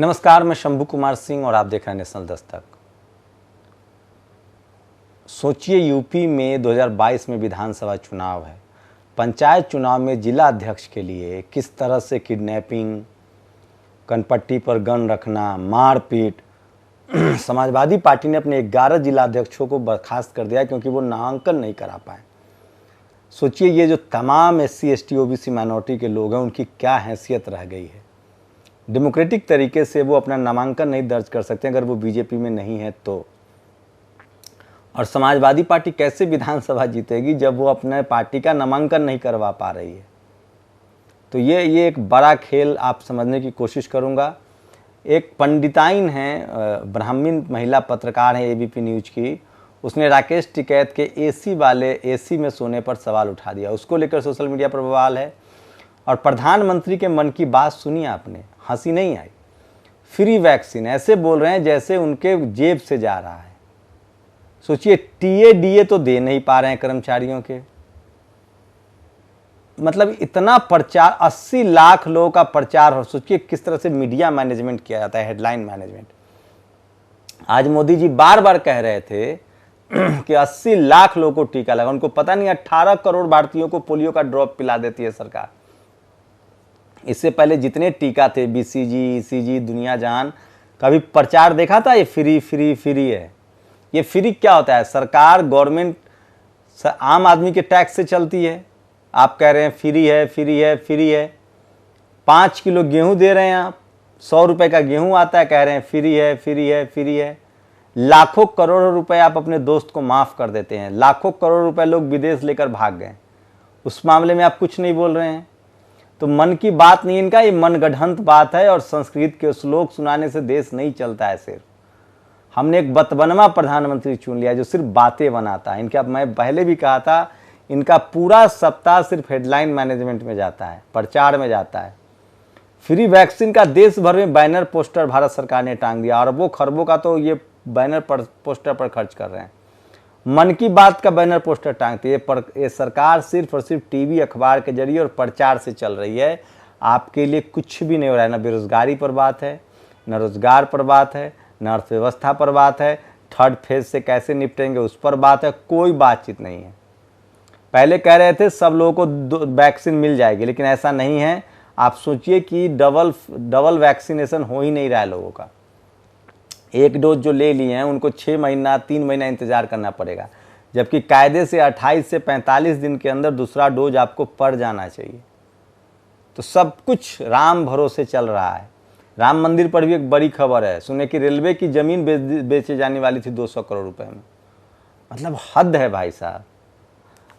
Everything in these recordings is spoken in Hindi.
नमस्कार, मैं शंभू कुमार सिंह और आप देख रहे हैं नेशनल दस्तक। सोचिए, यूपी में 2022 में विधानसभा चुनाव है। पंचायत चुनाव में जिला अध्यक्ष के लिए किस तरह से किडनैपिंग, कनपट्टी पर गन रखना, मारपीट। समाजवादी पार्टी ने अपने 11 जिला अध्यक्षों को बर्खास्त कर दिया क्योंकि वो नामांकन नहीं करा पाए। सोचिए, ये जो तमाम SC ST OBC माइनॉरिटी के लोग हैं, उनकी क्या हैसियत रह गई है। डेमोक्रेटिक तरीके से वो अपना नामांकन नहीं दर्ज कर सकते अगर वो बीजेपी में नहीं है तो। और समाजवादी पार्टी कैसे विधानसभा जीतेगी जब वो अपने पार्टी का नामांकन नहीं करवा पा रही है। तो ये एक बड़ा खेल आप समझने की कोशिश करूँगा। एक पंडिताइन हैं, ब्राह्मण महिला पत्रकार हैं ABP न्यूज की, उसने राकेश टिकैत के AC में सोने पर सवाल उठा दिया। उसको लेकर सोशल मीडिया पर बवाल है। और प्रधानमंत्री के मन की बात सुनी आपने, हंसी नहीं आई। फ्री वैक्सीन ऐसे बोल रहे हैं जैसे उनके जेब से जा रहा है। सोचिए, TA DA तो दे नहीं पा रहे हैं कर्मचारियों के। मतलब इतना प्रचार, 80 लाख लोगों का प्रचार हो। सोचिए किस तरह से मीडिया मैनेजमेंट किया जाता है, हेडलाइन मैनेजमेंट। आज मोदी जी बार बार कह रहे थे कि 80 लाख लोगों को टीका लगा। उनको पता नहीं 18 करोड़ भारतीयों को पोलियो का ड्रॉप पिला देती है सरकार। इससे पहले जितने टीका थे, BCG, ECG, दुनिया जहान, कभी प्रचार देखा था? ये फ्री फ्री फ्री है। ये फ्री क्या होता है? सरकार, गवर्नमेंट आम आदमी के टैक्स से चलती है। आप कह रहे हैं फ्री है, फ्री है, फ्री है। 5 किलो गेहूं दे रहे हैं आप, 100 रुपए का गेहूं आता है, कह रहे हैं फ्री है, फ्री है, फ्री है। लाखों करोड़ों रुपए आप अपने दोस्त को माफ कर देते हैं। लाखों करोड़ रुपए लोग विदेश लेकर भाग गए, उस मामले में आप कुछ नहीं बोल रहे हैं। तो मन की बात नहीं इनका, ये मनगढ़ंत बात है। और संस्कृत के श्लोक सुनाने से देश नहीं चलता है। सिर्फ हमने एक बतबनमा प्रधानमंत्री चुन लिया जो सिर्फ बातें बनाता है। इनका, मैं पहले भी कहा था, इनका पूरा सप्ताह सिर्फ हेडलाइन मैनेजमेंट में जाता है, प्रचार में जाता है। फ्री वैक्सीन का देश भर में बैनर पोस्टर भारत सरकार ने टांग दिया। अरबों खरबों का तो ये बैनर पर, पोस्टर पर खर्च कर रहे हैं। मन की बात का बैनर पोस्टर टांगती है। ये सरकार सिर्फ और सिर्फ टीवी अखबार के जरिए और प्रचार से चल रही है। आपके लिए कुछ भी नहीं हो रहा है। ना बेरोजगारी पर बात है, न रोजगार पर बात है, न अर्थव्यवस्था पर बात है, थर्ड फेज से कैसे निपटेंगे उस पर बात है। कोई बातचीत नहीं है। पहले कह रहे थे सब लोगों को वैक्सीन मिल जाएगी, लेकिन ऐसा नहीं है। आप सोचिए कि डबल वैक्सीनेशन हो ही नहीं रहा है लोगों का। एक डोज जो ले लिए हैं उनको 6 महीना 3 महीना इंतजार करना पड़ेगा, जबकि कायदे से 28 से 45 दिन के अंदर दूसरा डोज आपको पड़ जाना चाहिए। तो सब कुछ राम भरोसे चल रहा है। राम मंदिर पर भी एक बड़ी खबर है। सुने कि रेलवे की जमीन बेचे जाने वाली थी 200 करोड़ रुपए में। मतलब हद है भाई साहब।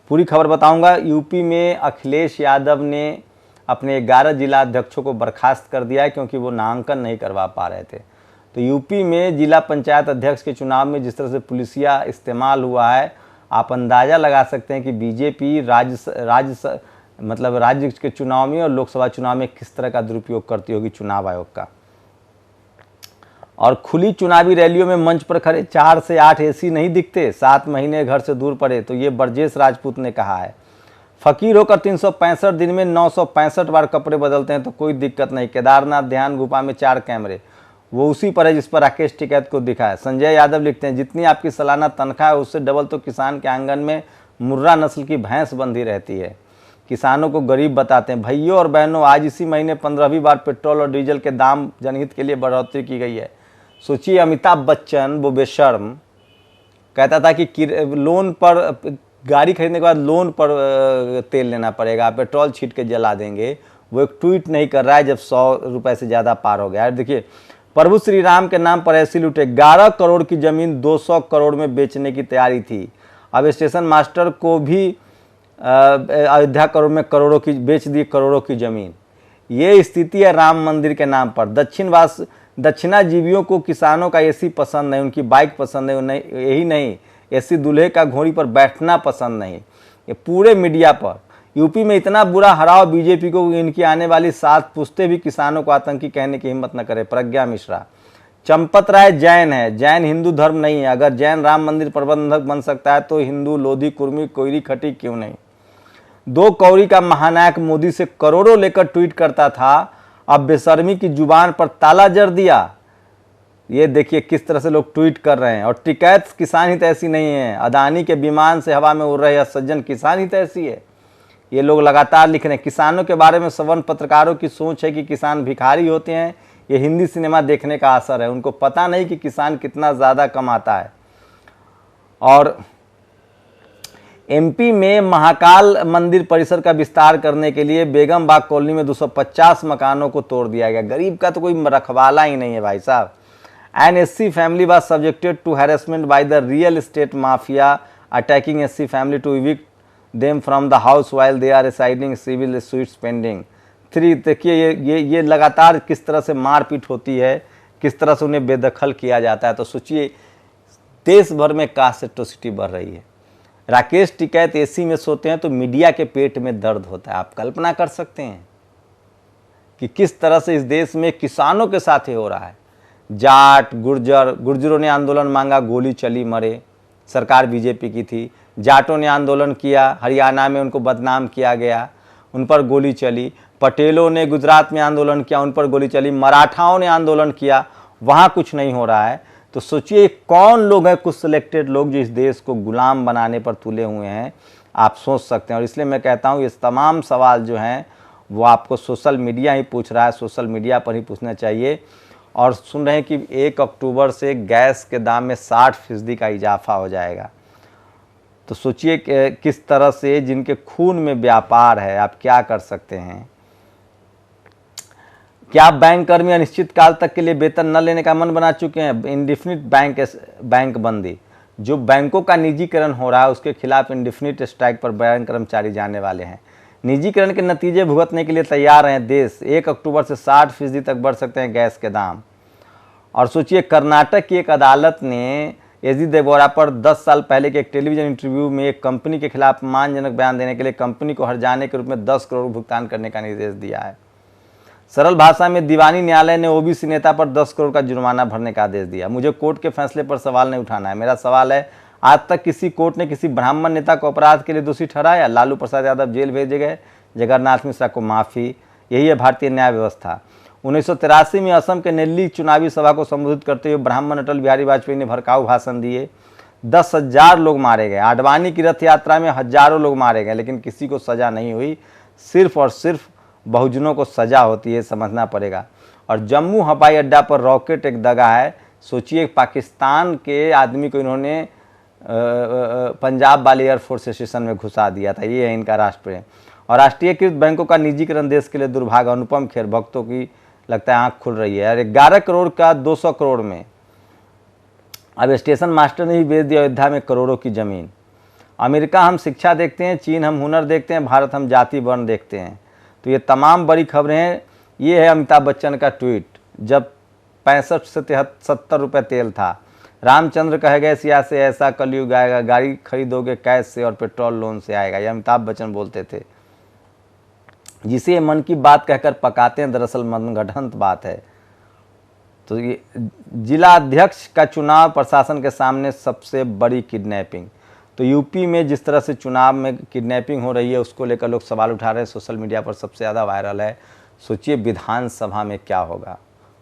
पूरी खबर बताऊंगा। यूपी में अखिलेश यादव ने अपने 11 जिला अध्यक्षों को बर्खास्त कर दिया है क्योंकि वो नामांकन नहीं करवा पा रहे थे। तो यूपी में जिला पंचायत अध्यक्ष के चुनाव में जिस तरह से पुलिसिया इस्तेमाल हुआ है, आप अंदाज़ा लगा सकते हैं कि बीजेपी राज्य के चुनाव में और लोकसभा चुनाव में किस तरह का दुरुपयोग करती होगी चुनाव आयोग का। और खुली चुनावी रैलियों में मंच पर खड़े 4 से 8 AC नहीं दिखते, 7 महीने घर से दूर पड़े। तो ये ब्रजेश राजपूत ने कहा है। फकीर होकर 365 दिन में 965 बार कपड़े बदलते हैं तो कोई दिक्कत नहीं। केदारनाथ ध्यान गुफा में 4 कैमरे, वो उसी पर है जिस पर राकेश टिकैत को दिखा है। संजय यादव लिखते हैं, जितनी आपकी सालाना तनख्वाह है उससे डबल तो किसान के आंगन में मुर्रा नस्ल की भैंस बंधी रहती है। किसानों को गरीब बताते हैं। भाइयों और बहनों, आज इसी महीने 15वीं बार पेट्रोल और डीजल के दाम जनहित के लिए बढ़ोतरी की गई है। सोचिए, अमिताभ बच्चन, वो बेशर्म, कहता था कि लोन पर गाड़ी खरीदने के बाद लोन पर तेल लेना पड़ेगा, पेट्रोल छीट के जला देंगे। वो एक ट्वीट नहीं कर रहा है जब 100 रुपये से ज़्यादा पार हो गया है। देखिए, प्रभु श्री राम के नाम पर ऐसी लूटे। 11 करोड़ की ज़मीन 200 करोड़ में बेचने की तैयारी थी। अब स्टेशन मास्टर को भी अयोध्या करोड़ में करोड़ों की बेच दी, करोड़ों की ज़मीन। ये स्थिति है राम मंदिर के नाम पर। दक्षिणाजीवियों को किसानों का AC पसंद नहीं, उनकी बाइक पसंद नहीं, यही नहीं, ऐसी दूल्हे का घोड़ी पर बैठना पसंद नहीं। ये पूरे मीडिया पर। यूपी में इतना बुरा हराव बीजेपी को, इनकी आने वाली 7 पुश्ते भी किसानों को आतंकी कहने की हिम्मत न करे। प्रज्ञा मिश्रा। चंपत राय जैन है, जैन हिंदू धर्म नहीं है। अगर जैन राम मंदिर प्रबंधक बन सकता है तो हिंदू लोधी, कुर्मी, कोयरी, खटी क्यों नहीं। 2 कौड़ी का महानायक मोदी से करोड़ों लेकर ट्वीट करता था। अब बेशर्मी की जुबान पर ताला जड़ दिया। ये देखिए किस तरह से लोग ट्वीट कर रहे हैं। और टिकैत किसान हित ऐसी नहीं है, अदानी के विमान से हवा में उड़ रहे सज्जन किसान हित ऐसी है। ये लोग लगातार लिख रहे हैं। किसानों के बारे में सवर्ण पत्रकारों की सोच है कि किसान भिखारी होते हैं। ये हिंदी सिनेमा देखने का असर है, उनको पता नहीं कि किसान कितना ज़्यादा कमाता है। और एमपी में महाकाल मंदिर परिसर का विस्तार करने के लिए बेगम बाग कॉलोनी में 250 मकानों को तोड़ दिया गया। गरीब का तो कोई रखवाला ही नहीं है भाई साहब। An SC family was subjected to harassment by the real estate mafia, attacking SC family to evict them from the house while they are residing, civil suits pending. 3 देखिए ये लगातार किस तरह से मारपीट होती है, किस तरह से उन्हें बेदखल किया जाता है। तो सोचिए देश भर में कास्ट एट्रोसिटी बढ़ रही है। राकेश टिकैत एसी में सोते हैं तो मीडिया के पेट में दर्द होता है। आप कल्पना कर सकते हैं कि किस तरह से इस देश में किसानों के साथ ही हो रहा है। जाट गुर्जरों ने आंदोलन मांगा, गोली चली, मरे। सरकार बीजेपी की थी। जाटों ने आंदोलन किया, हरियाणा में उनको बदनाम किया गया, उन पर गोली चली। पटेलों ने गुजरात में आंदोलन किया, उन पर गोली चली। मराठाओं ने आंदोलन किया, वहाँ कुछ नहीं हो रहा है। तो सोचिए कौन लोग हैं, कुछ सिलेक्टेड लोग जो इस देश को गुलाम बनाने पर तुले हुए हैं। आप सोच सकते हैं। और इसलिए मैं कहता हूँ ये तमाम सवाल जो हैं वो आपको सोशल मीडिया ही पूछ रहा है, सोशल मीडिया पर ही पूछना चाहिए। और सुन रहे हैं कि 1 अक्टूबर से गैस के दाम में 60% का इजाफा हो जाएगा। तो सोचिए किस तरह से जिनके खून में व्यापार है, आप क्या कर सकते हैं। क्या बैंक कर्मी अनिश्चित काल तक के लिए वेतन न लेने का मन बना चुके हैं। इंडिफिनिट बैंक बंदी, जो बैंकों का निजीकरण हो रहा है उसके खिलाफ इंडिफिनिट स्ट्राइक पर बैंक कर्मचारी जाने वाले हैं। निजीकरण के नतीजे भुगतने के लिए तैयार हैं देश। 1 अक्टूबर से 60% तक बढ़ सकते हैं गैस के दाम। और सोचिए कर्नाटक की एक अदालत ने एजी देवगौड़ा पर 10 साल पहले के एक टेलीविजन इंटरव्यू में एक कंपनी के खिलाफ अपमानजनक बयान देने के लिए कंपनी को हर्जाने के रूप में 10 करोड़ भुगतान करने का निर्देश दिया है। सरल भाषा में दीवानी न्यायालय ने ओबीसी नेता पर 10 करोड़ का जुर्माना भरने का आदेश दिया। मुझे कोर्ट के फैसले पर सवाल नहीं उठाना है। मेरा सवाल है, आज तक किसी कोर्ट ने किसी ब्राह्मण नेता को अपराध के लिए दोषी ठहराया। लालू प्रसाद यादव जेल भेजे गए, जगन्नाथ मिश्रा को माफ़ी। यही है भारतीय न्याय व्यवस्था। 1983 में असम के नेल्ली चुनावी सभा को संबोधित करते हुए ब्राह्मण अटल बिहारी वाजपेयी ने भड़काऊ भाषण दिए। 10,000 लोग मारे गए। आडवाणी की रथ यात्रा में हजारों लोग मारे गए, लेकिन किसी को सजा नहीं हुई। सिर्फ और सिर्फ बहुजनों को सजा होती है, समझना पड़ेगा। और जम्मू हवाई अड्डा पर रॉकेट एक दगा है। सोचिए पाकिस्तान के आदमी को इन्होंने पंजाब वाले एयरफोर्स स्टेशन में घुसा दिया था। ये है इनका राष्ट्र प्रेम। और राष्ट्रीयकृत बैंकों का निजीकरण देश के लिए दुर्भाग्य। अनुपम खेर, भक्तों की लगता है आंख खुल रही है। और 11 करोड़ का 200 करोड़ में अब स्टेशन मास्टर ने ही बेच दिया अयोध्या में करोड़ों की ज़मीन। अमेरिका हम शिक्षा देखते हैं, चीन हम हुनर देखते हैं, भारत हम जाति वर्ण देखते हैं। तो ये तमाम बड़ी खबरें हैं। ये है अमिताभ बच्चन का ट्वीट, जब 65 से 70 रुपये तेल था। रामचंद्र कहे गए सिया से ऐसा कलयुग आएगा, गाड़ी खरीदोगे कैश से और पेट्रोल लोन से आएगा। ये अमिताभ बच्चन बोलते थे, जिसे मन की बात कहकर पकाते हैं, दरअसल मनगढ़ंत बात है। तो ये जिला अध्यक्ष का चुनाव प्रशासन के सामने सबसे बड़ी किडनैपिंग। तो यूपी में जिस तरह से चुनाव में किडनैपिंग हो रही है उसको लेकर लोग सवाल उठा रहे हैं। सोशल मीडिया पर सबसे ज़्यादा वायरल है। सोचिए विधानसभा में क्या होगा,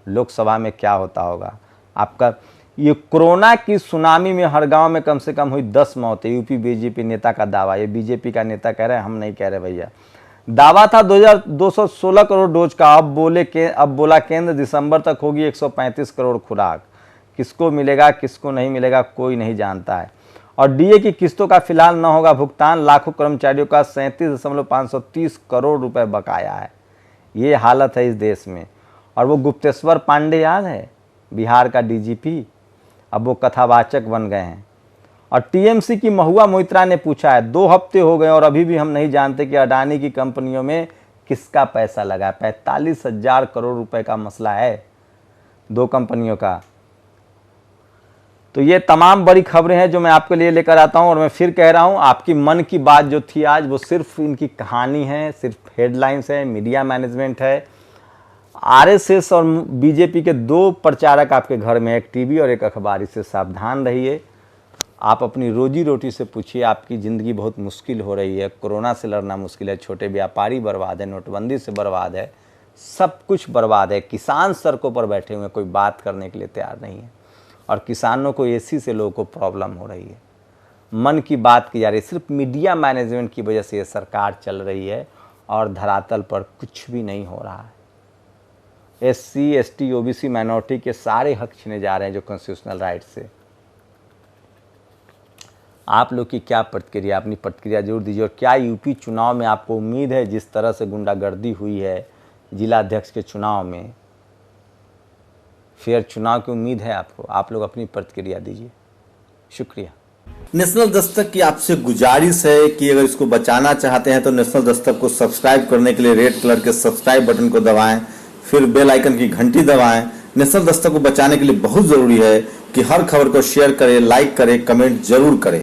लोकसभा में क्या होता होगा आपका। ये कोरोना की सुनामी में हर गांव में कम से कम हुई 10 मौतें। यूपी बीजेपी नेता का दावा। ये बीजेपी का नेता कह रहे हैं, हम नहीं कह रहे भैया। दावा था 216 करोड़ डोज का। अब बोला केंद्र दिसंबर तक होगी 135 करोड़ खुराक। किसको मिलेगा किसको नहीं मिलेगा कोई नहीं जानता है। और डीए की किस्तों का फिलहाल न होगा भुगतान। लाखों कर्मचारियों का 37.530 करोड़ रुपए बकाया है। ये हालत है इस देश में। और वो गुप्तेश्वर पांडे याद है, बिहार का डीजीपी, अब वो कथावाचक बन गए हैं। और टीएमसी की महुआ मोइत्रा ने पूछा है, 2 हफ्ते हो गए और अभी भी हम नहीं जानते कि अडानी की कंपनियों में किसका पैसा लगा। 45,000 करोड़ रुपए का मसला है 2 कंपनियों का। तो ये तमाम बड़ी खबरें हैं जो मैं आपके लिए लेकर आता हूं। और मैं फिर कह रहा हूं, आपकी मन की बात जो थी आज, वो सिर्फ इनकी कहानी है, सिर्फ हेडलाइंस है, मीडिया मैनेजमेंट है। आरएसएस और बीजेपी के 2 प्रचारक आपके घर में, एक टीवी और एक अखबार। इससे सावधान रहिए। आप अपनी रोजी रोटी से पूछिए। आपकी ज़िंदगी बहुत मुश्किल हो रही है। कोरोना से लड़ना मुश्किल है, छोटे व्यापारी बर्बाद है, नोटबंदी से बर्बाद है। सब कुछ बर्बाद है। किसान सड़कों पर बैठे हुए हैं, कोई बात करने के लिए तैयार नहीं है। और किसानों को एसी से लोगों को प्रॉब्लम हो रही है। मन की बात की जा रही है। सिर्फ मीडिया मैनेजमेंट की वजह से ये सरकार चल रही है और धरातल पर कुछ भी नहीं हो रहा है। SC, ST, OBC माइनॉरिटी के सारे हक छीने जा रहे हैं जो कॉन्स्टिट्यूशनल राइट से। आप लोग की क्या प्रतिक्रिया, अपनी प्रतिक्रिया जरूर दीजिए। और क्या यूपी चुनाव में आपको उम्मीद है, जिस तरह से गुंडागर्दी हुई है जिला अध्यक्ष के चुनाव में, फेयर चुनाव की उम्मीद है आपको? आप लोग अपनी प्रतिक्रिया दीजिए। शुक्रिया। नेशनल दस्तक की आपसे गुजारिश है कि अगर इसको बचाना चाहते हैं तो नेशनल दस्तक को सब्सक्राइब करने के लिए रेड कलर के सब्सक्राइब बटन को दबाएं, फिर बेल आइकन की घंटी दबाएं। नेशनल दस्तक को बचाने के लिए बहुत जरूरी है कि हर खबर को शेयर करें, लाइक करें, कमेंट जरूर करें।